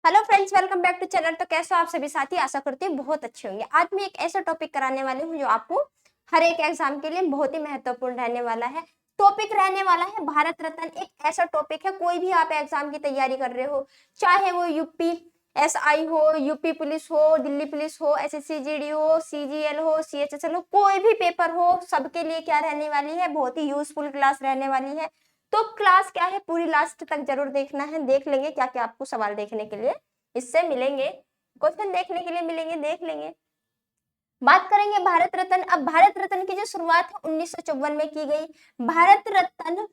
Hello friends, welcome back to channel. तो कैसे हो आप सभी साथी? आशा करती हूँ बहुत अच्छे होंगे। आज मैं एक ऐसा टॉपिक कराने वाली हूँ जो आपको हर एक एग्जाम के लिए बहुत ही महत्वपूर्ण रहने वाला है। टॉपिक रहने वाला है भारत रत्न। एक ऐसा टॉपिक है, कोई भी आप एग्जाम की तैयारी कर रहे हो, चाहे वो यूपी एसआई हो, यूपी पुलिस हो, दिल्ली पुलिस हो, एसएससी जीडी हो, सीजीएल हो, सीएचएसएल हो, कोई भी पेपर हो, सबके लिए क्या रहने वाली है, बहुत ही यूजफुल क्लास रहने वाली है। तो क्लास क्या है, पूरी लास्ट तक जरूर देखना है। देख लेंगे क्या क्या आपको सवाल देखने के लिए इससे मिलेंगे, क्वेश्चन देखने के लिए मिलेंगे, देख लेंगे। बात करेंगे भारत रत्न। अब भारत रत्न की जो शुरुआत है 1954 में की गई। भारत रत्न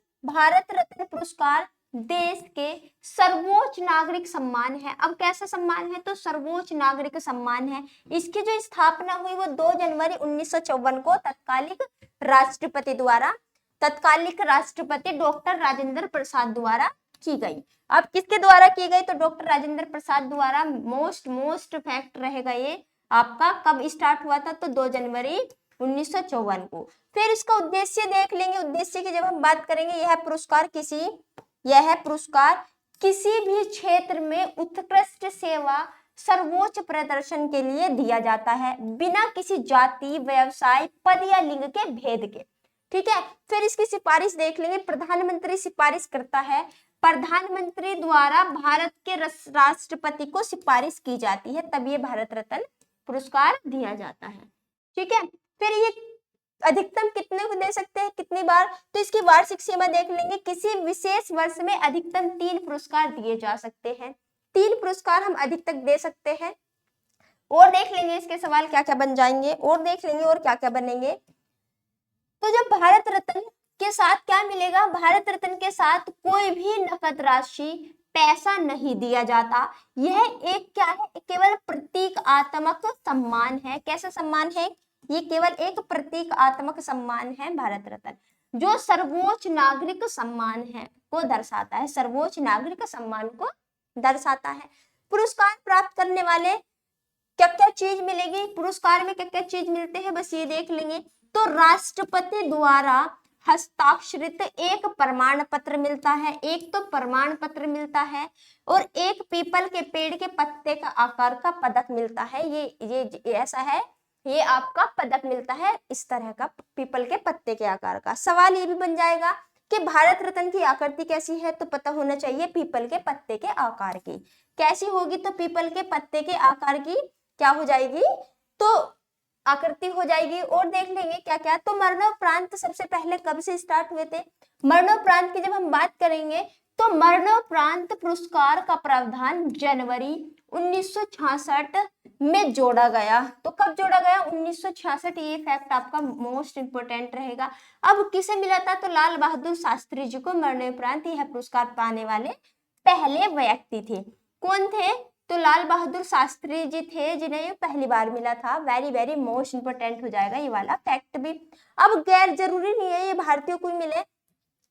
पुरस्कार देश के सर्वोच्च नागरिक सम्मान है। अब कैसा सम्मान है? तो सर्वोच्च नागरिक सम्मान है। इसकी जो स्थापना हुई वो 2 जनवरी 1954 को तत्कालिक राष्ट्रपति डॉक्टर राजेंद्र प्रसाद द्वारा की गई। अब किसके द्वारा की गई? तो डॉक्टर राजेंद्र प्रसाद द्वारा। मोस्ट फैक्ट रहेगा ये आपका। कब स्टार्ट हुआ था? तो 2 जनवरी 1954 को। फिर इसका उद्देश्य देख लेंगे। उद्देश्य की जब हम बात करेंगे, यह पुरस्कार किसी भी क्षेत्र में उत्कृष्ट सेवा सर्वोच्च प्रदर्शन के लिए दिया जाता है, बिना किसी जाति, व्यवसाय, पद या लिंग के भेद के। ठीक है। फिर इसकी सिफारिश देख लेंगे। प्रधानमंत्री सिफारिश करता है। प्रधानमंत्री द्वारा भारत के राष्ट्रपति को सिफारिश की जाती है, तब ये भारत रत्न पुरस्कार दिया जाता है। ठीक है। फिर ये अधिकतम कितने को दे सकते हैं, कितनी बार? तो इसकी वार्षिक सीमा देख लेंगे। किसी विशेष वर्ष में अधिकतम 3 पुरस्कार दिए जा सकते हैं। 3 पुरस्कार हम अधिकतम दे सकते हैं। और देख लेंगे इसके सवाल क्या क्या बन जाएंगे, और देख लेंगे और क्या क्या बनेंगे। तो जब भारत रत्न के साथ क्या मिलेगा? भारत रत्न के साथ कोई भी नकद राशि, पैसा नहीं दिया जाता। यह एक क्या है? केवल प्रतीकात्मक सम्मान है। कैसा सम्मान है? ये केवल एक प्रतीकात्मक सम्मान है भारत रत्न, जो सर्वोच्च नागरिक सम्मान है को दर्शाता है। सर्वोच्च नागरिक सम्मान को दर्शाता है। पुरस्कार प्राप्त करने वाले क्या क्या चीज मिलेगी, पुरस्कार में क्या क्या चीज मिलते हैं, बस ये देख लेंगे। तो राष्ट्रपति द्वारा हस्ताक्षरित एक प्रमाण पत्र मिलता है, एक तो प्रमाण पत्र मिलता है, और एक पीपल के पेड़ के पत्ते का आकार का पदक मिलता है। ये ऐसा है, ये आपका पदक मिलता है इस तरह का, पीपल के पत्ते के आकार का। सवाल ये भी बन जाएगा कि भारत रत्न की आकृति कैसी है, तो पता होना चाहिए पीपल के पत्ते के आकार की। कैसी होगी? तो पीपल के पत्ते के आकार की क्या हो जाएगी? तो आकृति हो जाएगी। और देख लेंगे क्या क्या। तो मरणोपरांत सबसे पहले कब से स्टार्ट हुए थे? मरणोपरांत की जब हम बात करेंगे, तो मरणोपरांत पुरस्कार का प्रावधान जनवरी 1966 में जोड़ा गया। तो कब जोड़ा गया? 1966। ये फैक्ट आपका मोस्ट इंपोर्टेंट रहेगा। अब किसे मिला था? तो लाल बहादुर शास्त्री जी को मरणोपरांत यह पुरस्कार पाने वाले पहले व्यक्ति थे। कौन थे? तो लाल बहादुर शास्त्री जी थे, जिन्हें ये पहली बार मिला था। वेरी वेरी मोस्ट इंपोर्टेंट हो जाएगा ये वाला फैक्ट भी। अब गैर जरूरी नहीं है ये भारतीयों को मिले,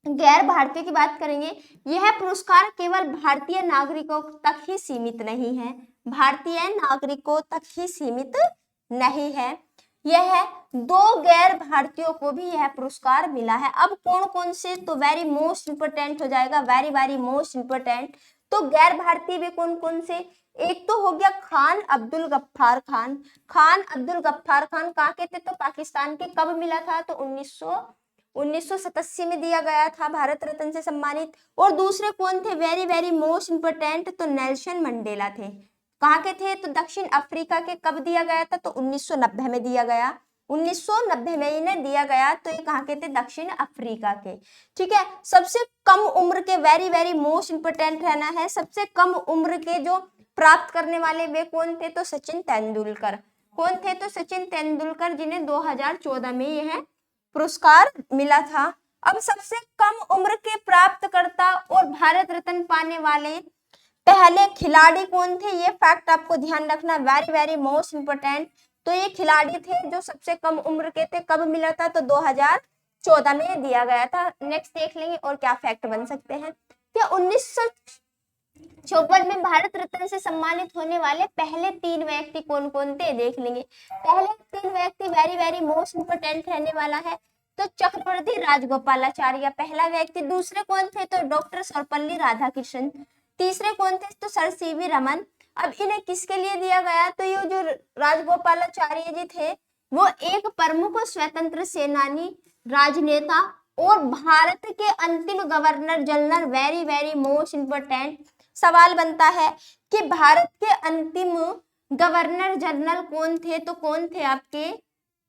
गैर भारतीयों की बात करेंगे। यह पुरस्कार केवल भारतीय नागरिकों तक ही सीमित नहीं है, भारतीय नागरिकों तक ही सीमित नहीं है। यह 2 गैर भारतीयों को भी यह पुरस्कार मिला है। अब कौन कौन से? तो वेरी मोस्ट इंपोर्टेंट हो जाएगा, वेरी वेरी मोस्ट इंपोर्टेंट। तो गैर भारतीय भी कौन कौन से? एक तो हो गया खान अब्दुल गफ्फार खान। खान अब्दुल गफ्फार खान कहाँ के थे? तो पाकिस्तान के। कब मिला था? तो 1987 में दिया गया था, भारत रत्न से सम्मानित। और दूसरे कौन थे? वेरी वेरी मोस्ट इंपोर्टेंट, तो नेल्सन मंडेला थे। कहाँ के थे? तो दक्षिण अफ्रीका के। कब दिया गया था? तो 1990 में दिया गया। 1990 में इन्हें दिया गया। तो ये कहाँ के थे? दक्षिण अफ्रीका के। ठीक है। सबसे कम उम्र के, वेरी वेरी मोस्ट इंपोर्टेंट रहना है, सबसे कम उम्र के जो प्राप्त करने वाले वे कौन थे? तो सचिन तेंदुलकर। कौन थे? तो सचिन तेंदुलकर, जिन्हें 2014 में यह पुरस्कार मिला था। अब सबसे कम उम्र के प्राप्तकर्ता और भारत रत्न पाने वाले पहले खिलाड़ी कौन थे? ये फैक्ट आपको ध्यान रखना, वेरी वेरी मोस्ट इंपोर्टेंट। तो ये खिलाड़ी थे जो सबसे कम उम्र के थे। कब मिला था? तो 2014 में दिया गया था। नेक्स्ट देख लेंगे और क्या फैक्ट बन सकते हैं। क्या 1954 में भारत रत्न से सम्मानित होने वाले पहले 3 व्यक्ति कौन कौन थे? देख लेंगे। पहले 3 व्यक्ति वेरी वेरी मोस्ट इंपोर्टेंट रहने वाला है। तो चक्रवर्ती राजगोपालाचार्य पहला व्यक्ति। दूसरे कौन थे? तो डॉक्टर सर्वपल्ली राधाकृष्णन। तीसरे कौन थे? तो सर सीवी रमन। अब इन्हें किसके लिए दिया गया, तो ये जो राजगोपालाचारी जी थे वो एक प्रमुख स्वतंत्र सेनानी, राजनेता और भारत के अंतिम governor general. Very very most important सवाल बनता है कि भारत के अंतिम गवर्नर जनरल कौन थे, तो कौन थे आपके,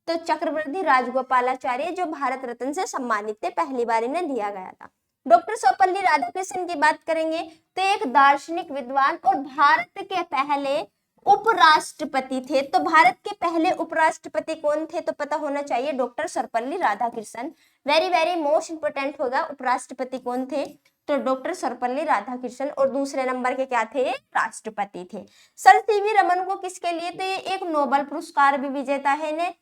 तो चक्रवर्ती राजगोपालाचारी, जो भारत रत्न से सम्मानित थे, पहली बार इन्हें दिया गया था। डॉक्टर सर्वपल्ली राधाकृष्णन की बात करेंगे तो एक दार्शनिक विद्वान और भारत के पहले उपराष्ट्रपति थे। तो भारत के पहले उपराष्ट्रपति कौन थे, तो पता होना चाहिए doctor Sarvepalli Radhakrishnan. Very very most important होगा, उपराष्ट्रपति कौन थे, तो डॉक्टर सर्वपल्ली राधाकृष्णन। और दूसरे नंबर के क्या थे, राष्ट्रपति थे। सर सीवी रमन को किसके लिए, तो ये एक नोबेल पुरस्कार भी विजेता है। इन्हें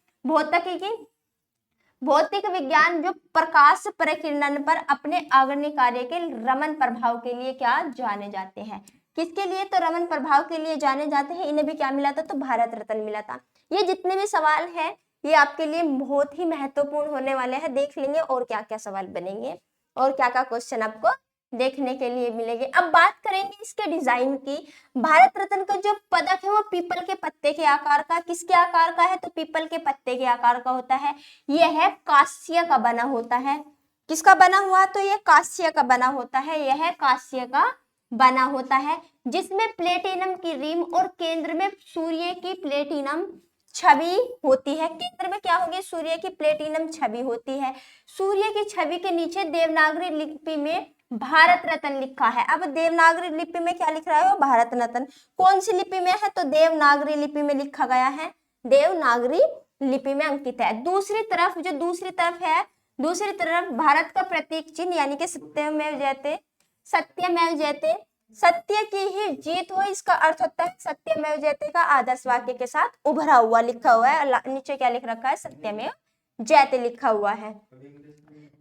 भौतिक विज्ञान जो प्रकाश प्रकीर्णन पर अपने अग्रणी कार्य के रमन प्रभाव के लिए क्या जाने जाते हैं, किसके लिए, तो रमन प्रभाव के लिए जाने जाते हैं। इन्हें भी क्या मिला था, तो भारत रत्न मिला था। ये जितने भी सवाल है ये आपके लिए बहुत ही महत्वपूर्ण होने वाले हैं, देख लेंगे और क्या क्या सवाल बनेंगे और क्या क्या क्वेश्चन आपको देखने के लिए मिलेंगे। अब बात करेंगे इसके डिजाइन की। भारत रत्न का जो पदक है वो पीपल के पत्ते के आकार का, किसके आकार का है, तो पीपल के पत्ते के आकार का होता है। यह है कांस्य का बना होता है। किसका बना हुआ, तो यह कांस्य का बना होता है, यह कांस्य का बना होता है, जिसमें प्लेटिनम की रिम और केंद्र में सूर्य की प्लेटिनम छवि होती है। केंद्र में क्या होगी, सूर्य की प्लेटिनम छवि होती है। सूर्य की छवि के नीचे देवनागरी लिपि में भारत रत्न लिखा है। अब देवनागरी लिपि में क्या लिख रहा है, भारत रत्न। कौन सी लिपि में है, तो देवनागरी लिपि में लिखा गया है, देवनागरी लिपि में अंकित है। दूसरी तरफ जो दूसरी तरफ है, दूसरी तरफ भारत का प्रतीक चिन्ह यानी कि सत्यमेव जयते, सत्यमेव जयते, सत्य की ही जीत हो, इसका अर्थ होता है सत्यमेव जयते का आदर्श वाक्य के साथ उभरा हुआ लिखा हुआ है। नीचे क्या लिख रखा है, सत्यमेव जयते लिखा हुआ है।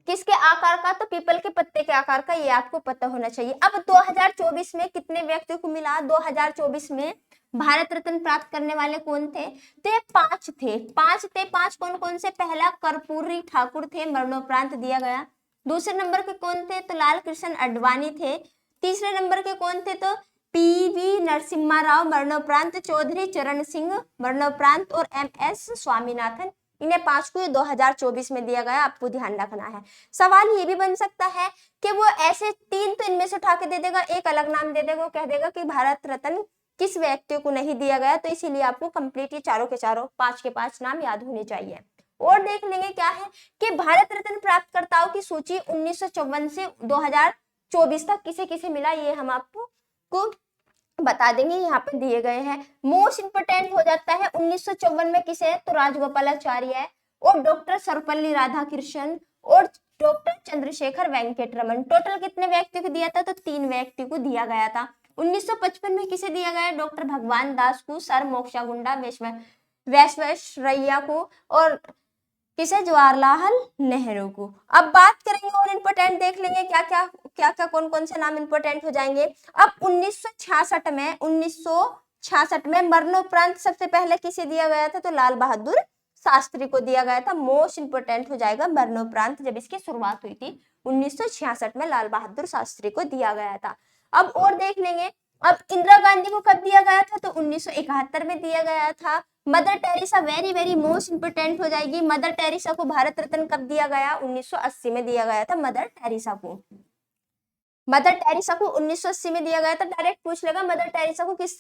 किसके आकार का, तो पीपल के पत्ते के आकार का, ये आपको पता होना चाहिए। अब 2024 में कितने व्यक्तियों को मिला, 2024 में भारत रत्न प्राप्त करने वाले कौन थे, तो ये 5 थे। 5 कौन कौन से, पहला कर्पूरी ठाकुर थे, मरणोपरांत दिया गया। दूसरे नंबर के कौन थे, तो लाल कृष्ण अडवाणी थे। तीसरे नंबर के कौन थे, तो पीवी नरसिम्हा राव मरणोपरांत, चौधरी चरण सिंह मरणोपरांत और MS स्वामीनाथन। इन्हें 5 को 2024 में दिया गया, आपको ध्यान रखना है। सवाल ये भी बन सकता है कि वो ऐसे 3 तो इनमें से उठा के दे देगा, एक अलग नाम दे देगा, वो कह देगा कि भारत रत्न किस व्यक्ति को नहीं दिया गया, तो इसीलिए आपको कंप्लीट ये चारों के चारों 5 के 5 नाम याद होने चाहिए। और देख लेंगे क्या है कि भारत रत्न प्राप्तकर्ताओं की सूची 1954 से 2024 तक किसे किसे मिला, ये हम आपको बता देंगे, यहाँ पे दिए गए हैं। मोस्ट इंपोर्टेंट हो जाता है 1954 में किसे, तो राजगोपालाचारी है और डॉक्टर सर्वपल्ली राधाकृष्णन और डॉक्टर चंद्रशेखर वेंकट रमन। टोटल कितने व्यक्ति को दिया था, तो 3 व्यक्ति को दिया गया था। 1955 में किसे दिया गया, डॉक्टर भगवान दास को, सर मोक्षागुंडा वैश्वेश्वरैया को और किसे, जवाहरलाल नेहरू को। अब बात करेंगे और इंपोर्टेंट देख लेंगे क्या क्या कौन कौन से नाम इंपोर्टेंट हो जाएंगे। अब 1966 में मरणोपरांत सबसे पहले किसे दिया गया था, तो लाल बहादुर शास्त्री को दिया गया था। मोस्ट इंपोर्टेंट हो जाएगा मरणोपरांत, जब इसकी शुरुआत हुई थी 1966 में लाल बहादुर शास्त्री को दिया गया था। अब और देख लेंगे, अब इंदिरा गांधी को कब दिया गया था, तो 1971 में दिया गया था। Mother Teresa very very most important हो जाएगी। मदर टेरेसा को भारत रत्न कब दिया गया, 1980 में दिया गया था। मदर टेरेसा को 1980 में दिया गया था। डायरेक्ट पूछ लेगा मदर टेरेसा को किस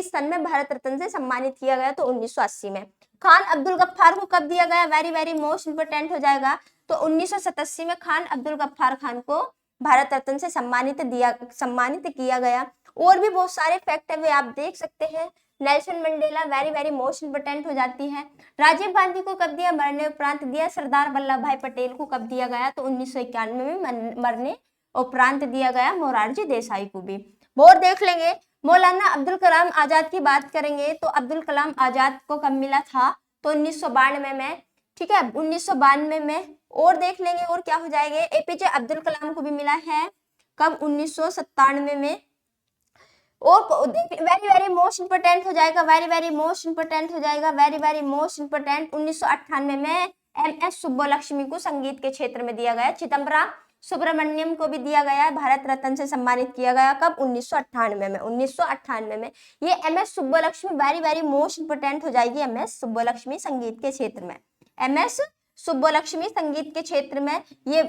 सन में भारत रत्न से सम्मानित किया गया, तो 1980 में। खान अब्दुल गफ्फार को कब दिया गया, वेरी वेरी मोस्ट इंपोर्टेंट हो जाएगा, तो 1987 में खान अब्दुल गफ्फार खान को भारत रत्न से सम्मानित किया गया। और भी बहुत सारे फैक्ट है वे आप देख सकते हैं। Nelson Mandela very very most important हो जाती है। राजीव गांधी को कब दिया, मरने उपरांत दिया। सरदार वल्लभ भाई पटेल को कब दिया गया, तो 1991 में मरने उपरांत दिया गया। मोरारजी देसाई को भी। और देख लेंगे मौलाना अब्दुल कलाम आजाद की बात करेंगे, तो अब्दुल कलाम आजाद को कब मिला था, तो 1992 में, ठीक है, 1992 में। और देख लेंगे और क्या हो जाएंगे, APJ अब्दुल कलाम को भी मिला है, कब, 1997 में। और वेरी वेरी मोस्ट इंपोर्टेंट हो जाएगा, वेरी वेरी मोस्ट इंपोर्टेंट हो जाएगा, वेरी वेरी मोस्ट इंपोर्टेंट, 1998 में MS सुब्बुलक्ष्मी को संगीत के क्षेत्र में दिया गया। चिदम्बरा सुब्रमण्यम को भी दिया गया है, भारत रत्न से सम्मानित किया गया। कब? 1998 में। 1998 में। ये MS Subbulakshmi, very very most important हो जाएगी MS सुब्बलक्ष्मी संगीत के क्षेत्र में। MS सुब्बलक्ष्मी संगीत के क्षेत्र में ये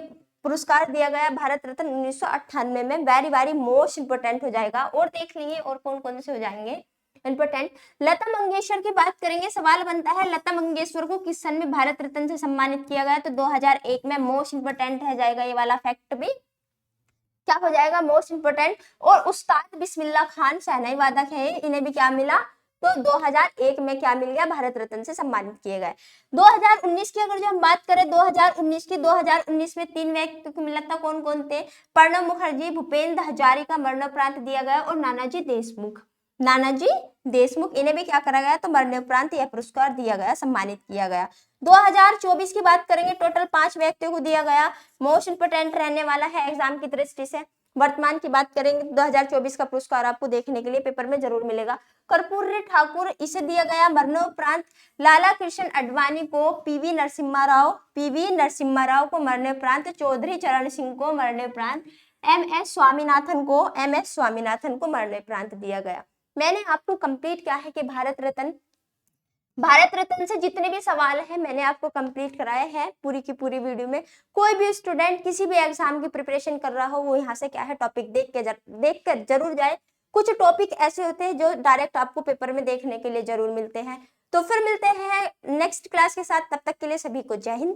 पुरस्कार दिया गया भारत रत्न 1998 में, वेरी वेरी मोस्ट इंपोर्टेंट हो जाएगा। और देख लीजिए और कौन कौन से हो जाएंगे इंपोर्टेंट। लता मंगेशकर की बात करेंगे, सवाल बनता है लता मंगेशकर को किस सन में भारत रत्न से सम्मानित किया गया? तो 2001 में। मोस्ट इंपोर्टेंट है जाएगा ये वाला फैक्ट भी, क्या हो जाएगा? Most important. और उस्ताद बिस्मिल्लाह खान शहनाई वादक है, इन्हें भी क्या मिला? तो 2001 में क्या मिल गया? भारत रत्न से सम्मानित किए गए। 2019 की अगर जो हम बात करें 2019 में 3 व्यक्ति को मिला था, कौन कौन थे? प्रणब मुखर्जी, भूपेंद्र हजारिका मरणोपरांत दिया गया, और नानाजी देशमुख। नानाजी देशमुख, इन्हें भी क्या करा गया? तो मरणोपरांत यह पुरस्कार दिया गया, सम्मानित किया गया। 2024 की बात करेंगे, टोटल 5 व्यक्तियों को दिया गया। मोस्ट इंपोर्टेंट रहने वाला है एग्जाम की दृष्टि से। वर्तमान की बात करेंगे 2024 का पुरस्कार आपको देखने के लिए पेपर में जरूर मिलेगा। कर्पूरी ठाकुर, इसे दिया गया मरणोपरांत। लाला कृष्ण आडवाणी को, पीवी नरसिम्हा राव को मरणोपरांत। चौधरी चरण सिंह को मरणोपरांत। MS स्वामीनाथन को मरणोपरांत दिया गया। मैंने आपको कंप्लीट किया है कि भारत रत्न से जितने भी सवाल हैं मैंने आपको कंप्लीट कराए हैं पूरी की पूरी वीडियो में। कोई भी स्टूडेंट किसी भी एग्जाम की प्रिपरेशन कर रहा हो वो यहाँ से क्या है टॉपिक देख कर जरूर जाए। कुछ टॉपिक ऐसे होते हैं जो डायरेक्ट आपको पेपर में देखने के लिए जरूर मिलते हैं। तो फिर मिलते हैं नेक्स्ट क्लास के साथ, तब तक के लिए सभी को जय हिंद।